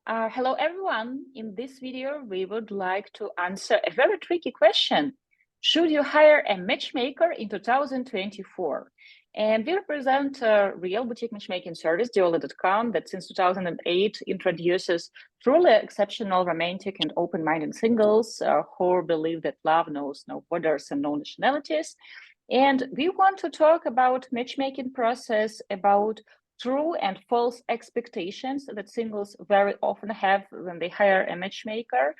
Hello, everyone. In this video, we would like to answer a very tricky question. Should you hire a matchmaker in 2024? And we represent a real boutique matchmaking service, Diolli.com, that since 2008 introduces truly exceptional romantic and open-minded singles who believe that love knows no borders and no nationalities. And we want to talk about matchmaking process, about true and false expectations that singles very often have when they hire a matchmaker.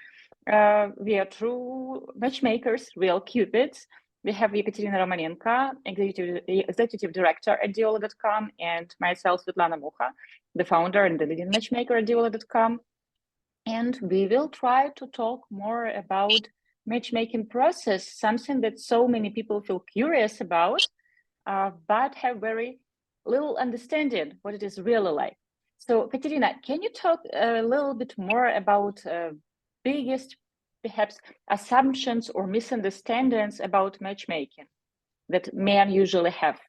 We are true matchmakers, real cupids. We have Ekaterina Romanenko, executive director at Diolli.com, and myself, Svetlana Mucha, the founder and the leading matchmaker at Diolli.com. And we will try to talk more about matchmaking process, something that so many people feel curious about, but have very little understanding what it is really like. So, Katerina, can you talk a little bit more about biggest, perhaps, assumptions or misunderstandings about matchmaking that men usually have?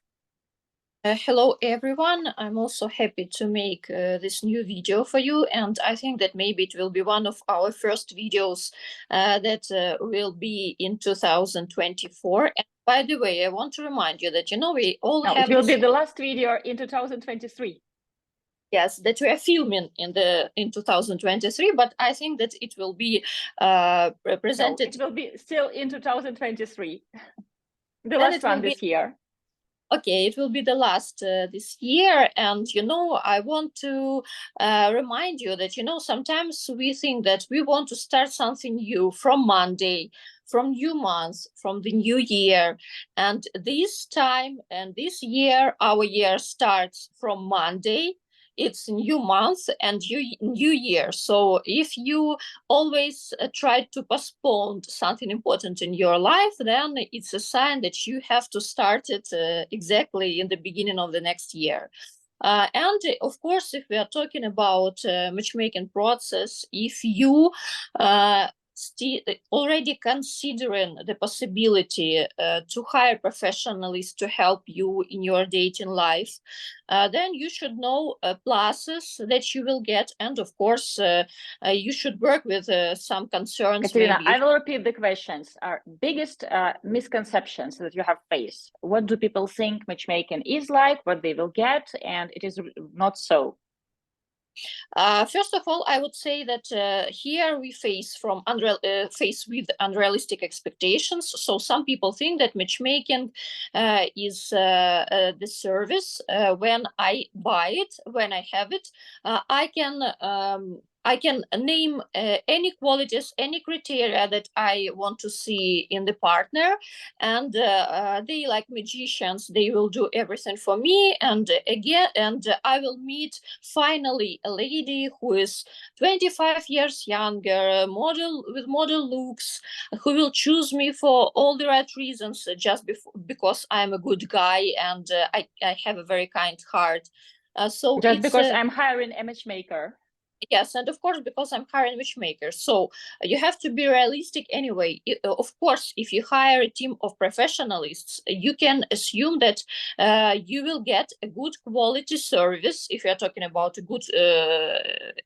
Hello everyone, I'm also happy to make this new video for you, and I think that maybe it will be one of our first videos that will be in 2024. And by the way, I want to remind you that, we all have... It will be the last video in 2023. Yes, that we are filming in 2023, but I think that it will be presented... No, it will be still in 2023. The last one this year. Okay, it will be the last this year. And, I want to remind you that, sometimes we think that we want to start something new from Monday, from new month, from the new year. And this time and this year, our year starts from Monday. It's new month and new year. So if you always try to postpone something important in your life, then it's a sign that you have to start it exactly in the beginning of the next year. And of course, if we are talking about matchmaking process, if you already considering the possibility to hire professionals to help you in your dating life, then you should know pluses that you will get, and of course you should work with some concerns. Katerina, I will repeat the questions. Our biggest misconceptions that you have faced. What do people think matchmaking is like, what they will get, and it is not so? First of all, I would say that here we face with unrealistic expectations. So some people think that matchmaking is the service. When I buy it, when I have it, I can name any qualities, any criteria that I want to see in the partner, and they, like magicians, they will do everything for me. And I will meet finally a lady who is 25 years younger, with model looks, who will choose me for all the right reasons, just because I'm a good guy and I have a very kind heart. So just because I'm hiring a matchmaker. Yes, and of course, because I'm hiring matchmakers. So you have to be realistic anyway. Of course, if you hire a team of professionals, you can assume that you will get a good quality service if you're talking about a good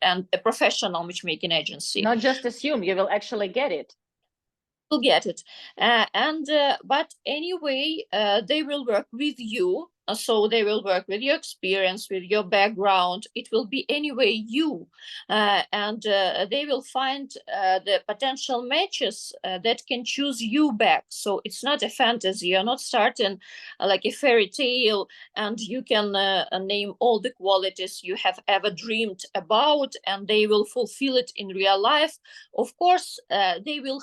and a professional matchmaking agency. Not just assume, you will actually get it. You'll get it. But anyway, they will work with you. So they will work with your experience, with your background. It will be anyway you, and they will find the potential matches that can choose you back. So it's not a fantasy. You're not starting like a fairy tale, and you can name all the qualities you have ever dreamed about, and they will fulfill it in real life. Of course, they will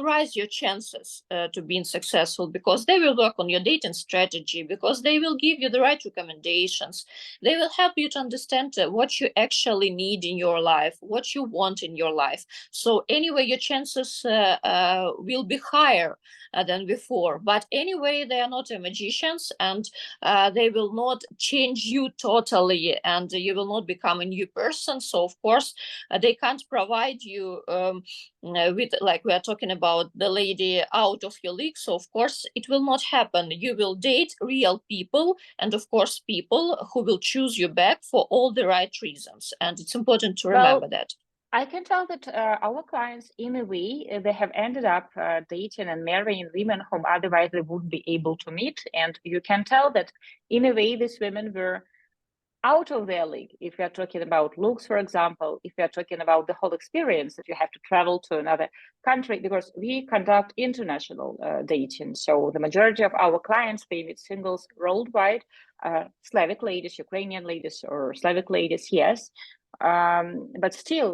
raise your chances to being successful, because they will work on your dating strategy, because they will give you the right recommendations. They will help you to understand what you actually need in your life, what you want in your life. So anyway, your chances will be higher than before. But anyway, they are not magicians, and they will not change you totally, and you will not become a new person. So of course, they can't provide you with, like we are talking about, the lady out of your league. So of course, it will not happen. You will date real real people, and of course people who will choose you back for all the right reasons. And it's important to remember that. I can tell that our clients, in a way, they have ended up dating and marrying women whom otherwise they wouldn't be able to meet. And you can tell that, in a way, these women were out of their league. If we are talking about looks, for example, if we are talking about the whole experience that you have to travel to another country, because we conduct international dating. So the majority of our clients, they meet singles worldwide, Slavic ladies, Ukrainian ladies, or Slavic ladies, yes. But still,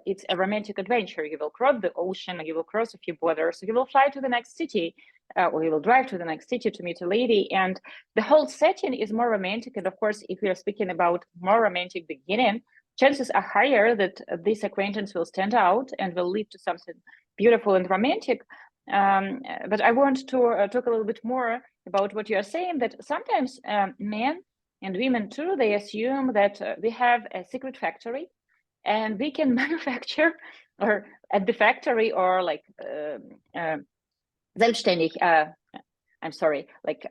it's a romantic adventure. You will cross the ocean, you will cross a few borders, you will fly to the next city, or you will drive to the next city to meet a lady, and the whole setting is more romantic. And of course, if we are speaking about more romantic beginning, chances are higher that this acquaintance will stand out and will lead to something beautiful and romantic. But I want to talk a little bit more about what you are saying, that sometimes men and women too, they assume that we have a secret factory and we can manufacture, or at the factory, or like selbstständig, I'm sorry, like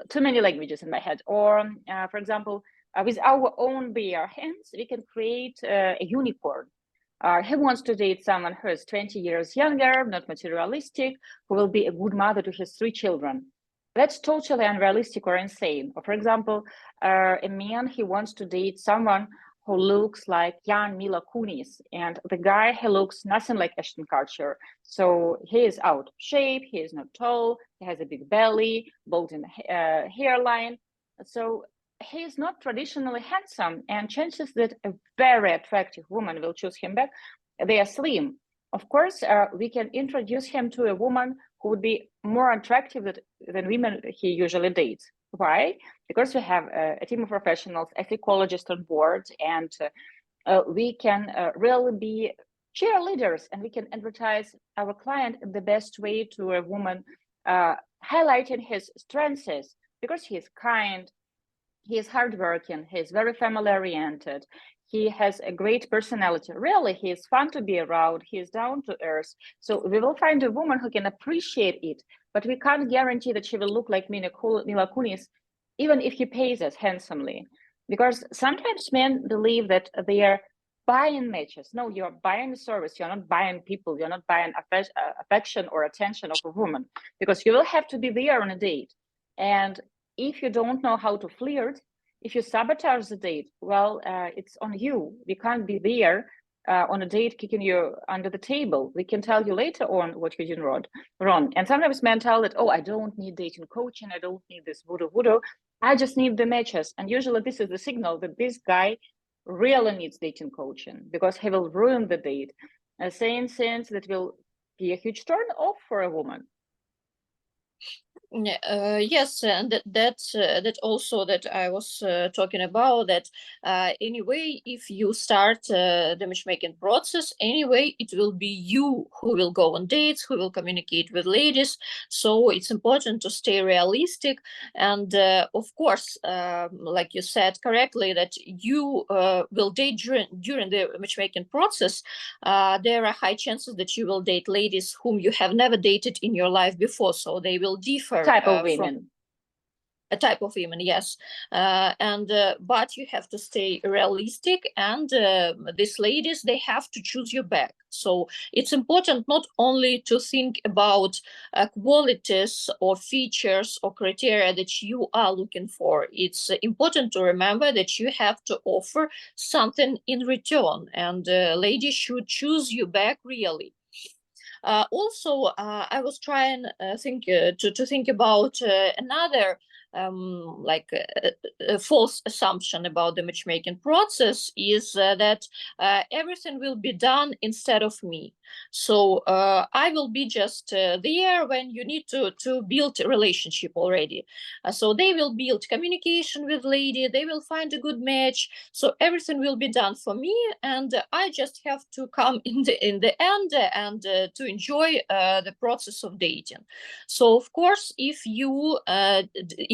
too many languages in my head. Or, for example, with our own bare hands, we can create a unicorn. He wants to date someone who is 20 years younger, not materialistic, who will be a good mother to his 3 children. That's totally unrealistic or insane. Or, for example, a man, he wants to date someone who looks like young Mila Kunis, and the guy, he looks nothing like Ashton Kutcher. So he is out of shape, he is not tall, he has a big belly, balding hairline. So he is not traditionally handsome, and chances that a very attractive woman will choose him back, they are slim. Of course, we can introduce him to a woman who would be more attractive than women he usually dates. Why? Because we have a team of professionals, a psychologist on board, and we can really be cheerleaders, and we can advertise our client in the best way to a woman, highlighting his strengths, because he is kind, he is hardworking, he is very family oriented, he has a great personality. Really, he is fun to be around, he is down to earth. So we will find a woman who can appreciate it, but we can't guarantee that she will look like Mila Kunis, even if he pays us handsomely. Because sometimes men believe that they are buying matches. No, you're buying a service, you're not buying people, you're not buying affection or attention of a woman, because you will have to be there on a date. And if you don't know how to flirt, if you sabotage the date, well, it's on you. We can't be there on a date kicking you under the table. We can tell you later on what you did wrong. And sometimes men tell that, oh, I don't need dating coaching, I don't need this voodoo, I just need the matches. And usually this is the signal that this guy really needs dating coaching, because he will ruin the date, saying things that will be a huge turn off for a woman. Yes, and that's also that I was talking about, that anyway, if you start the matchmaking process, anyway, it will be you who will go on dates, who will communicate with ladies. So it's important to stay realistic. And of course, like you said correctly, that you will date during the matchmaking process. There are high chances that you will date ladies whom you have never dated in your life before. So they will differ. Type of women. A type of women, yes. But you have to stay realistic, and these ladies, they have to choose you back. So it's important not only to think about qualities or features or criteria that you are looking for. It's important to remember that you have to offer something in return, and ladies should choose you back really. Also, I was trying to think about another false assumption about the matchmaking process, is that everything will be done instead of me. So I will be just there when you need to build a relationship already. So they will build communication with lady, they will find a good match. So everything will be done for me, and I just have to come in the end and to enjoy the process of dating. So of course, if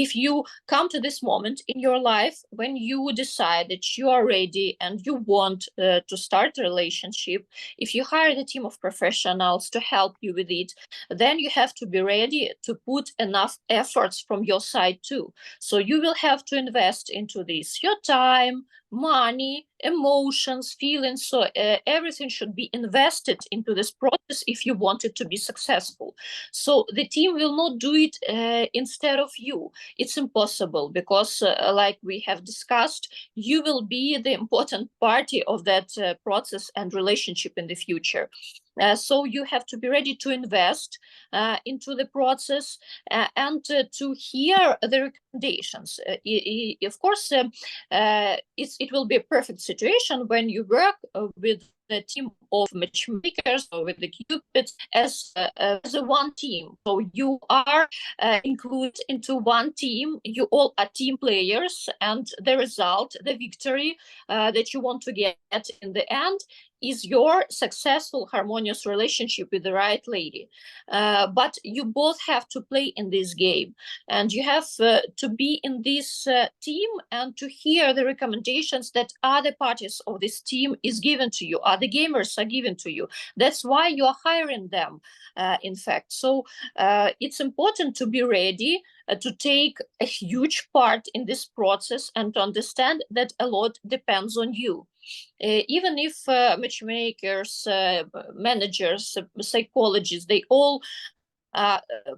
if you come to this moment in your life when you decide that you are ready and you want to start a relationship, if you hire a team of professionals to help you with it, then you have to be ready to put enough efforts from your side too. So you will have to invest into this, your time, money, emotions, feelings. So everything should be invested into this process if you want it to be successful. So the team will not do it instead of you. It's impossible, because like we have discussed, you will be the important party of that process and relationship in the future. So you have to be ready to invest into the process and to hear the recommendations. Of course, it will be a perfect situation when you work with the team of matchmakers or with the cupids as a one team. So you are included into one team. You all are team players, and the result, the victory that you want to get in the end, is your successful, harmonious relationship with the right lady. But you both have to play in this game, and you have to be in this team and to hear the recommendations that other parties of this team is given to you, other gamers are given to you. That's why you are hiring them, in fact. So it's important to be ready to take a huge part in this process and to understand that a lot depends on you. Even if matchmakers, managers, psychologists, they all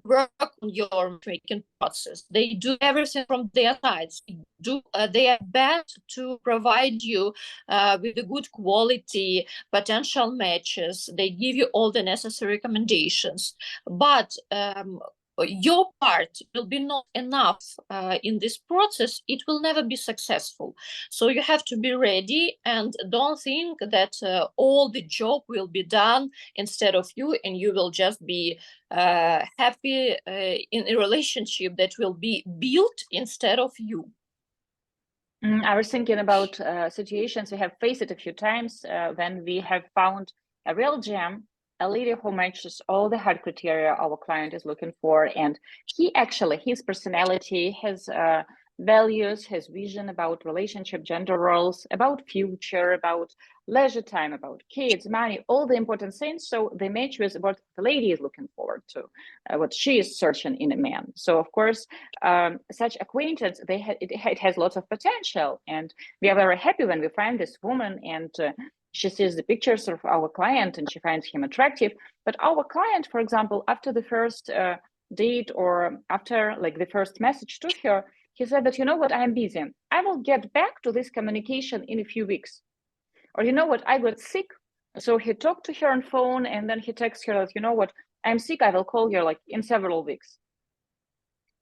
work on your matchmaking process. They do everything from their sides. They do their best to provide you with a good quality potential matches. They give you all the necessary recommendations. But your part will be not enough in this process. It will never be successful. So you have to be ready, and don't think that all the job will be done instead of you, and you will just be happy in a relationship that will be built instead of you. I was thinking about situations we have faced it a few times when we have found a real gem, a lady who matches all the hard criteria our client is looking for, and his personality, his values, his vision about relationship, gender roles, about future, about leisure time, about kids, money, all the important things. So they match with what the lady is looking forward to, what she is searching in a man. So of course, such acquaintance, it has lots of potential, and we are very happy when we find this woman and she sees the pictures of our client and she finds him attractive. But our client, for example, after the first date or after like the first message to her, he said that, you know what, I'm busy. I will get back to this communication in a few weeks. Or, you know what, I got sick. So he talked to her on phone and then he texts her that, you know what, I'm sick. I will call you like in several weeks.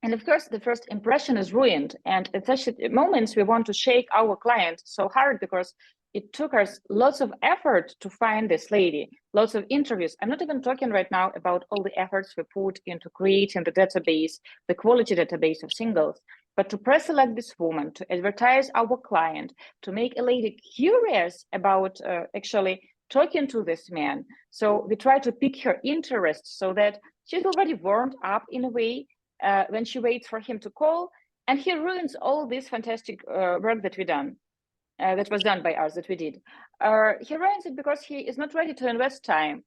And of course, the first impression is ruined. And at such moments, we want to shake our client so hard because it took us lots of effort to find this lady, lots of interviews. I'm not even talking right now about all the efforts we put into creating the database, the quality database of singles, but to pre-select this woman, to advertise our client, to make a lady curious about actually talking to this man. So we try to pick her interest so that she's already warmed up in a way when she waits for him to call, and he ruins all this fantastic work that we done. That was done by us, that we did. He ruins it because he is not ready to invest time,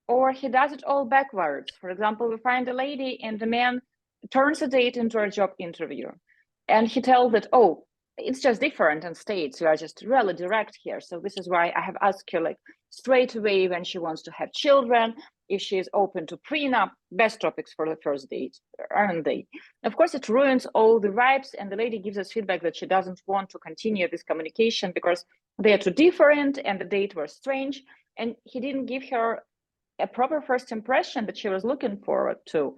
or he does it all backwards. For example, we find a lady and the man turns a date into a job interview, and he tells that, oh, it's just different in states. You are just really direct here. So this is why I have asked you like straight away when she wants to have children, if she is open to prenup, best topics for the first date, aren't they? Of course, it ruins all the vibes, and the lady gives us feedback that she doesn't want to continue this communication because they are too different and the date was strange, and he didn't give her a proper first impression that she was looking forward to,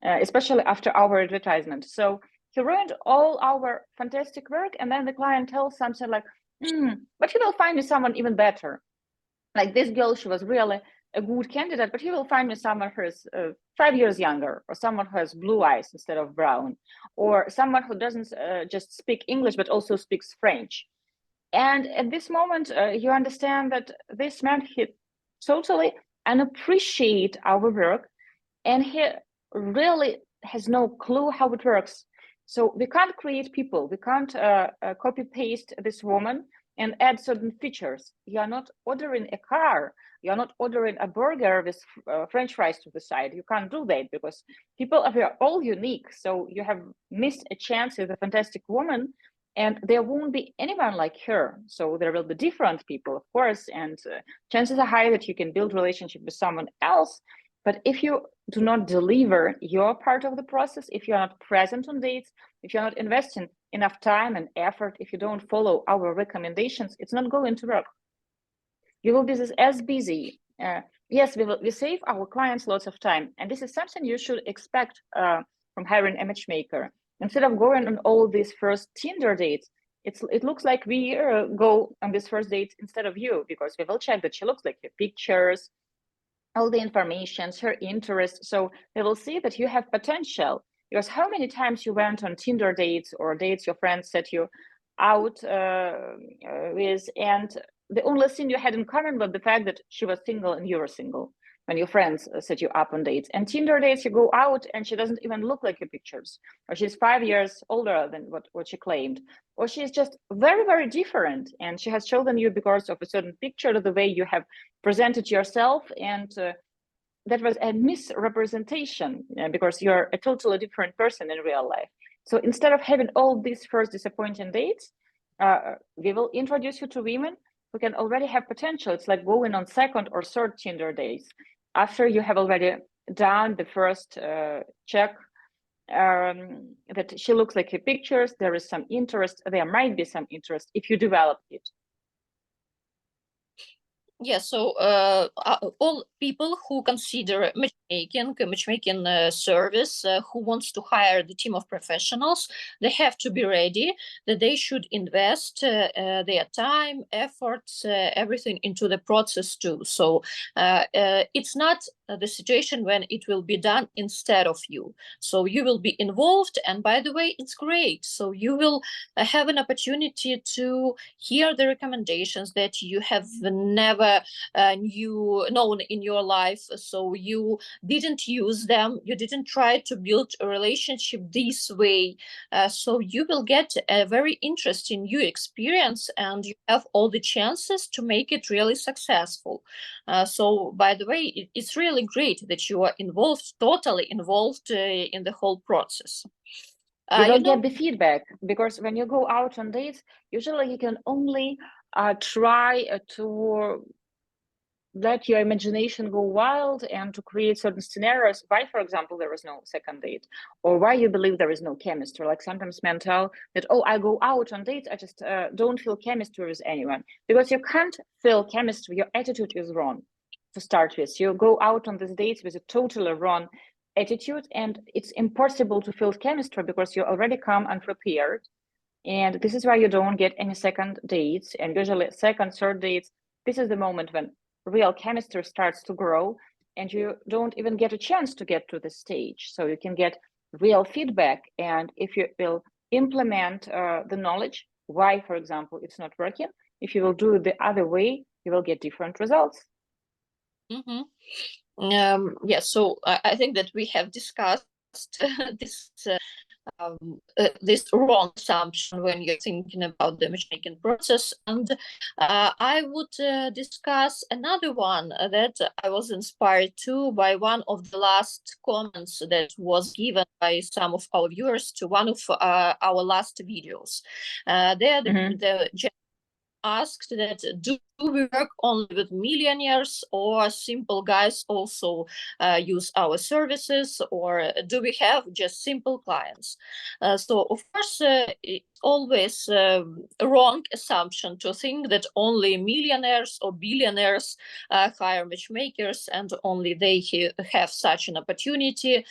especially after our advertisement. So he ruined all our fantastic work, and then the client tells something like, but he will find me someone even better. Like this girl, she was really a good candidate, but he will find me someone who is 5 years younger, or someone who has blue eyes instead of brown, or someone who doesn't just speak English, but also speaks French. And at this moment, you understand that this man, he totally unappreciate our work, and he really has no clue how it works. So we can't create people. We can't copy paste this woman and add certain features. You are not ordering a car. You are not ordering a burger with French fries to the side. You can't do that because people are all unique. So you have missed a chance with a fantastic woman, and there won't be anyone like her. So there will be different people, of course, and chances are high that you can build relationship with someone else. But if you do not deliver your part of the process, if you're not present on dates, if you're not investing enough time and effort, if you don't follow our recommendations, it's not going to work. You will be as busy. Yes, we save our clients lots of time, and this is something you should expect from hiring a matchmaker. Instead of going on all these first Tinder dates, it looks like we go on this first date instead of you, because we will check that she looks like your pictures, all the information, her interests. So they will see that you have potential. Because how many times you went on Tinder dates or dates your friends set you out with, and the only thing you had in common was the fact that she was single and you were single when your friends set you up on dates. And Tinder dates, you go out and she doesn't even look like your pictures, or she's 5 years older than what she claimed, or she's just very, very different, and she has chosen you because of a certain picture, the way you have presented yourself, and that was a misrepresentation because you're a totally different person in real life. So instead of having all these first disappointing dates, we will introduce you to women who can already have potential. It's like going on second or third Tinder dates after you have already done the first check that she looks like her pictures, there is some interest, there might be some interest if you develop it. Yeah, so all people who consider matchmaking service, who wants to hire the team of professionals, they have to be ready that they should invest their time, efforts, everything into the process too. So it's not the situation when it will be done instead of you. So you will be involved, and by the way, it's great. So you will have an opportunity to hear the recommendations that you have never known in your life, so you didn't use them, you didn't try to build a relationship this way, so you will get a very interesting new experience, and you have all the chances to make it really successful. So by the way, it's really great that you are involved, totally involved in the whole process. You will get the feedback, because when you go out on dates, usually you can only try to let your imagination go wild and to create certain scenarios why, for example, there is no second date, or why you believe there is no chemistry. Like sometimes men tell that, oh, I go out on dates, I just don't feel chemistry with anyone. Because you can't feel chemistry, your attitude is wrong to start with. You go out on these dates with a totally wrong attitude, and it's impossible to feel chemistry because you already come unprepared. And this is why you don't get any second dates. And usually second, third dates, this is the moment when real chemistry starts to grow, and you don't even get a chance to get to the stage. So you can get real feedback. And if you will implement the knowledge, why, for example, it's not working, if you will do it the other way, you will get different results. Yeah, so I think that we have discussed this wrong assumption when you're thinking about the matchmaking process, and I would discuss another one that I was inspired to by one of the last comments that was given by some of our viewers to one of our last videos. There the asked that, do we work only with millionaires, or simple guys also use our services, or do we have just simple clients? So of course it's always a wrong assumption to think that only millionaires or billionaires hire matchmakers and only they have such an opportunity.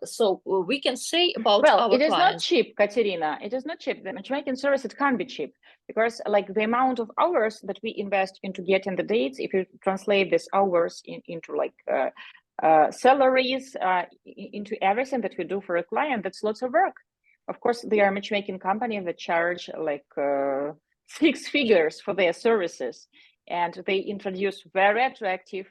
So we can say about our it is clients. not cheap, Katerina. It is not cheap. The matchmaking service, it can't be cheap, because like the amount of hours that we invest into getting the dates, if you translate these hours into like salaries, into everything that we do for a client, that's lots of work. Of course, there are matchmaking companies that charge like 6 figures for their services, and they introduce very attractive,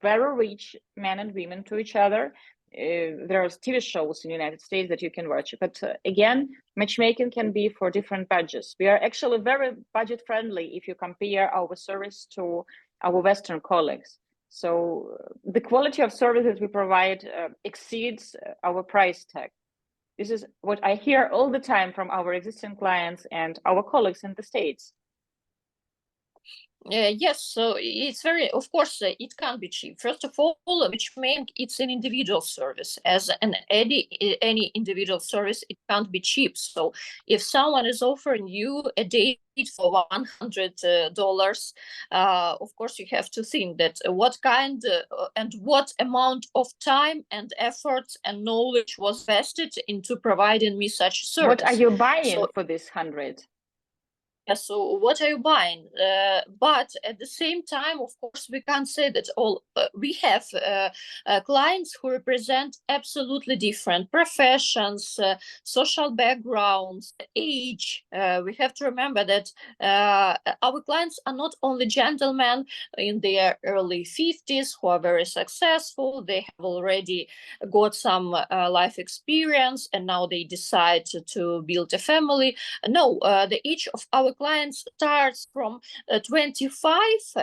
very rich men and women to each other. there are TV shows in the United States that you can watch. But again, matchmaking can be for different budgets. We are actually very budget friendly if you compare our service to our Western colleagues. So the quality of services we provide exceeds our price tag. This is what I hear all the time from our existing clients and our colleagues in the States. Yes, so it's very, of course, it can't be cheap. First of all, matchmaking, it's an individual service. As any individual service, it can't be cheap. So if someone is offering you a date for $100, of course, you have to think that what kind and what amount of time and effort and knowledge was vested into providing me such service. What are you buying for this 100? So what are you buying? But at the same time, of course, we can't say that all. We have clients who represent absolutely different professions, social backgrounds, age. We have to remember that our clients are not only gentlemen in their early 50s who are very successful. They have already got some life experience, and now they decide to build a family. No, the age of our clients starts from 25,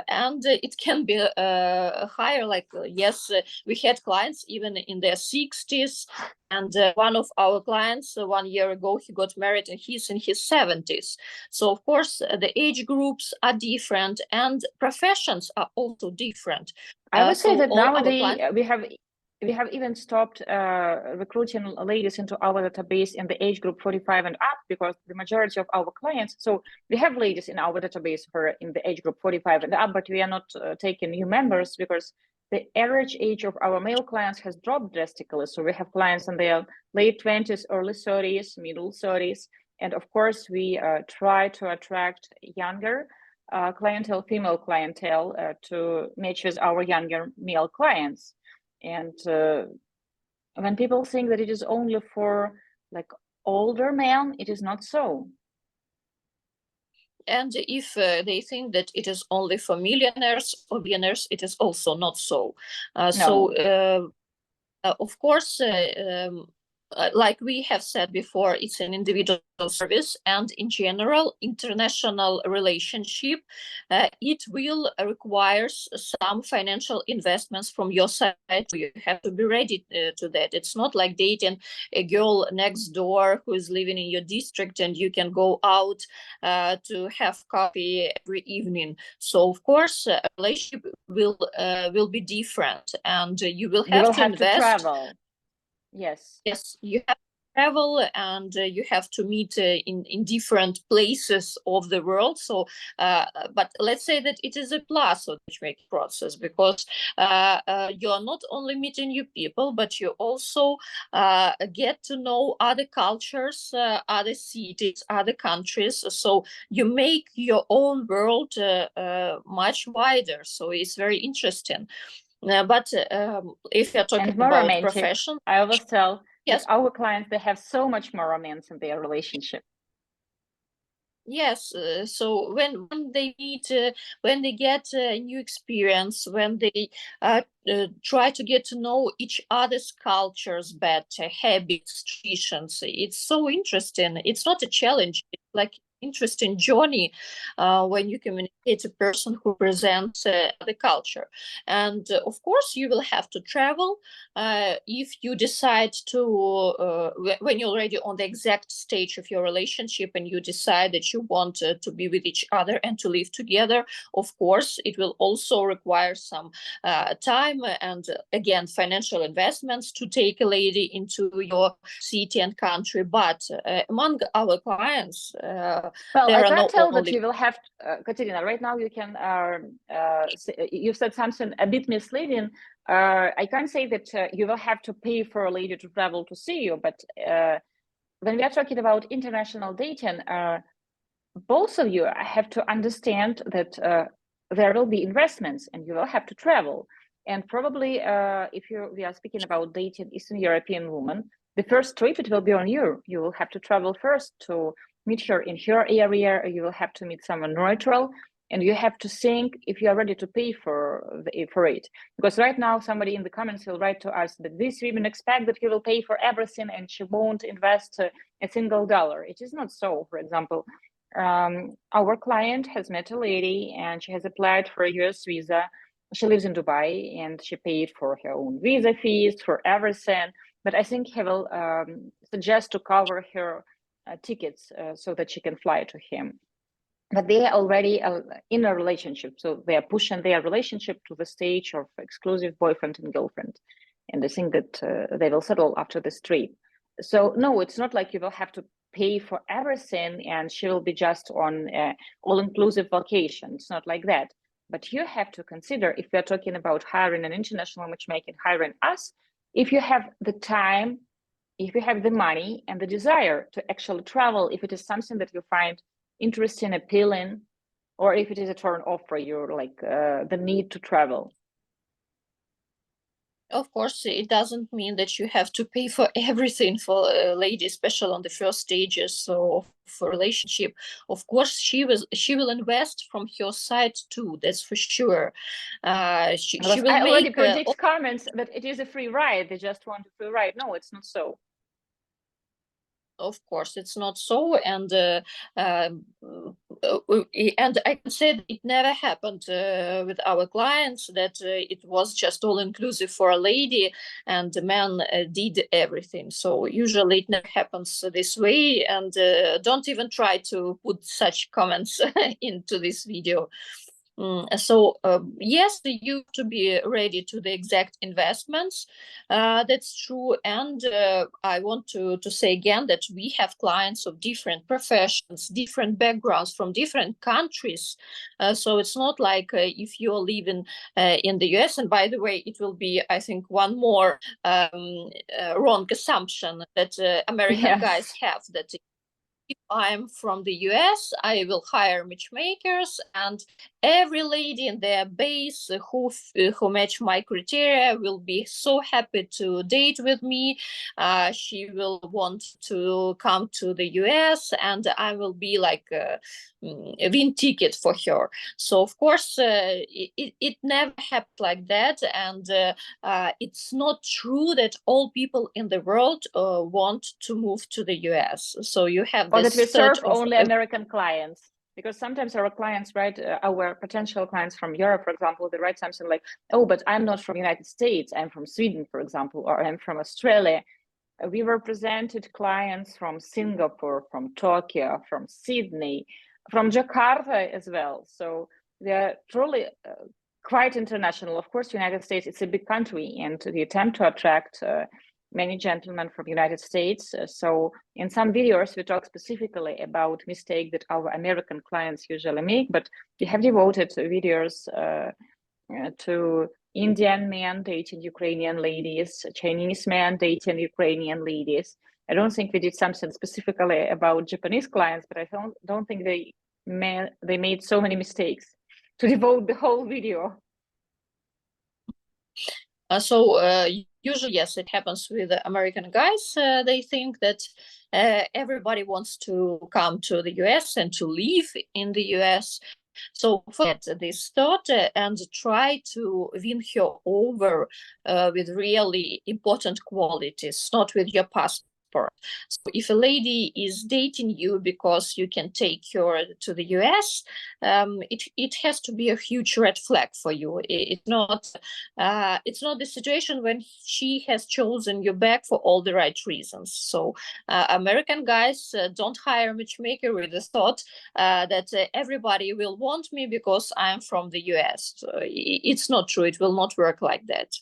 and it can be higher. Like yes, we had clients even in their 60s, and one of our clients 1 year ago, he got married and he's in his 70s. So of course the age groups are different and professions are also different. I would say that nowadays we have even stopped recruiting ladies into our database in the age group 45 and up, because the majority of our clients, so we have ladies in our database who are in the age group 45 and up, but we are not taking new members because the average age of our male clients has dropped drastically. So we have clients in their late 20s, early 30s, middle 30s. And of course, we try to attract younger clientele, female clientele, to match with our younger male clients. And when people think that it is only for like older men, it is not so. And if they think that it is only for millionaires or billionaires, it is also not so. No. So of course, like we have said before, it's an individual service, and in general, international relationship, it will require some financial investments from your side. You have to be ready to that. It's not like dating a girl next door who is living in your district and you can go out to have coffee every evening. So of course, a relationship will be different, and you will have to invest. To travel. Yes, you have to travel, and you have to meet in different places of the world. So but let's say that it is a plus of the matchmaking process, because you're not only meeting new people, but you also get to know other cultures, other cities, other countries. So you make your own world much wider. So it's very interesting. But if you're talking about romantic profession, I always tell that our clients, they have so much more romance in their relationship. Yes, so when they meet, when they get a new experience, when they try to get to know each other's cultures better, habits, traditions, it's so interesting. It's not a challenge. It's like interesting journey when you communicate a person who presents the culture. And of course, you will have to travel if you decide to, when you're already on the exact stage of your relationship and you decide that you want to be with each other and to live together. Of course, it will also require some time and again financial investments to take a lady into your city and country. But among our clients, well, I can't tell that you will have, Katerina, right now you can, you said something a bit misleading. I can't say that you will have to pay for a lady to travel to see you, but when we are talking about international dating, both of you have to understand that there will be investments and you will have to travel. And probably if we are speaking about dating Eastern European woman, the first trip, it will be on you. You will have to travel first to meet her in her area. You will have to meet someone neutral. and you have to think if you are ready to pay for it. Because right now, somebody in the comments will write to us that these women expect that he will pay for everything and she won't invest a single dollar. It is not so. For example, our client has met a lady and she has applied for a US visa. She lives in Dubai and she paid for her own visa fees, for everything. But I think he will suggest to cover her tickets so that she can fly to him. But they are already in a relationship, so they are pushing their relationship to the stage of exclusive boyfriend and girlfriend, and I think that they will settle after this trip. So no, it's not like you will have to pay for everything and she will be just on all-inclusive vacation. It's not like that. But you have to consider, if we are talking about hiring an international matchmaking, hiring us, if you have the time, if you have the money and the desire to actually travel, if it is something that you find interesting, appealing, or if it is a turn off for you, like the need to travel. Of course, it doesn't mean that you have to pay for everything for a lady, especially on the first stages of a relationship. Of course, she will invest from her side too. That's for sure. She will I already make. predict comments that it is a free ride. They just want a free ride. No, it's not so. Of course, it's not so, and I can say that it never happened with our clients that it was just all inclusive for a lady and the man did everything. So usually it never happens this way, and don't even try to put such comments into this video. So yes, you have to be ready to the exact investments. That's true. And I want to say again that we have clients of different professions, different backgrounds from different countries. So it's not like if you're living in the US, and by the way, it will be, I think, one more wrong assumption that American guys have, that if I'm from the US, I will hire matchmakers, and every lady in their base who match my criteria will be so happy to date with me. She will want to come to the US, and I will be like a win ticket for her. So of course, it never happened like that, and it's not true that all people in the world want to move to the US. So you have or this that we serve of only American clients. Because sometimes our clients write, our potential clients from Europe, for example, they write something like, oh, but I'm not from the United States, I'm from Sweden, for example, or I'm from Australia. We represented clients from Singapore, from Tokyo, from Sydney, from Jakarta as well. So they're truly quite international. Of course, United States, it's a big country, and we attempt to attract many gentlemen from United States. So in some videos, we talk specifically about mistake that our American clients usually make, but we have devoted videos to Indian men dating Ukrainian ladies, Chinese men dating Ukrainian ladies. I don't think we did something specifically about Japanese clients, but I don't think they made so many mistakes to devote the whole video. Usually, yes, it happens with the American guys. They think that everybody wants to come to the US and to live in the US. So forget this thought and try to win her over with really important qualities, not with your passport. So if a lady is dating you because you can take her to the US, it has to be a huge red flag for you. It's not the situation when she has chosen you back for all the right reasons. So American guys don't hire a matchmaker with the thought that everybody will want me because I'm from the US. So it's not true. It will not work like that.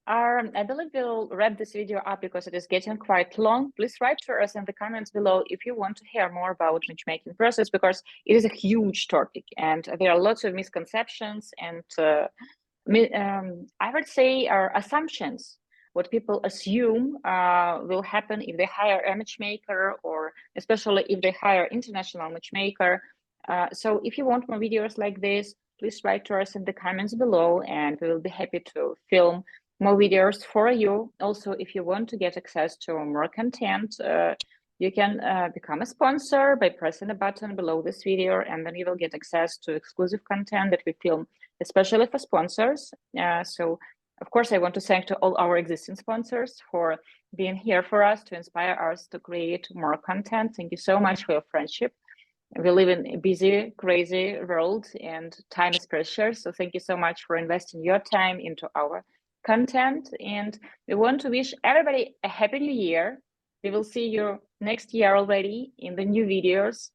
I believe we'll wrap this video up because it is getting quite long. Please write to us in the comments below if you want to hear more about matchmaking process, because it is a huge topic and there are lots of misconceptions and I would say are assumptions. What people assume will happen if they hire a matchmaker, or especially if they hire international matchmaker. So if you want more videos like this, please write to us in the comments below and we will be happy to film more videos for you. Also, if you want to get access to more content, you can become a sponsor by pressing the button below this video, and then you will get access to exclusive content that we film especially for sponsors. So of course, I want to thank to all our existing sponsors for being here for us, to inspire us to create more content. Thank you so much for your friendship. We live in a busy, crazy world, and time is precious. So thank you so much for investing your time into our content. And we want to wish everybody a happy new year. We will see you next year already in the new videos.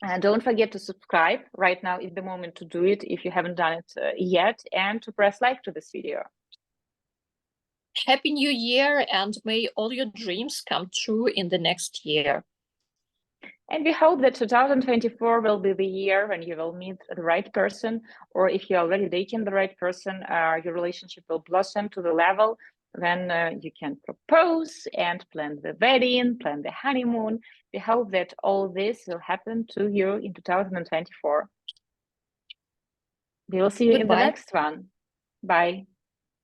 And don't forget to subscribe. Right now is the moment to do it if you haven't done it yet, and to press like to this video. Happy New Year, and may all your dreams come true in the next year. And we hope that 2024 will be the year when you will meet the right person, or if you're already dating the right person, your relationship will blossom to the level when you can propose and plan the wedding, plan the honeymoon. We hope that all this will happen to you in 2024. We will see you in the next one. Bye.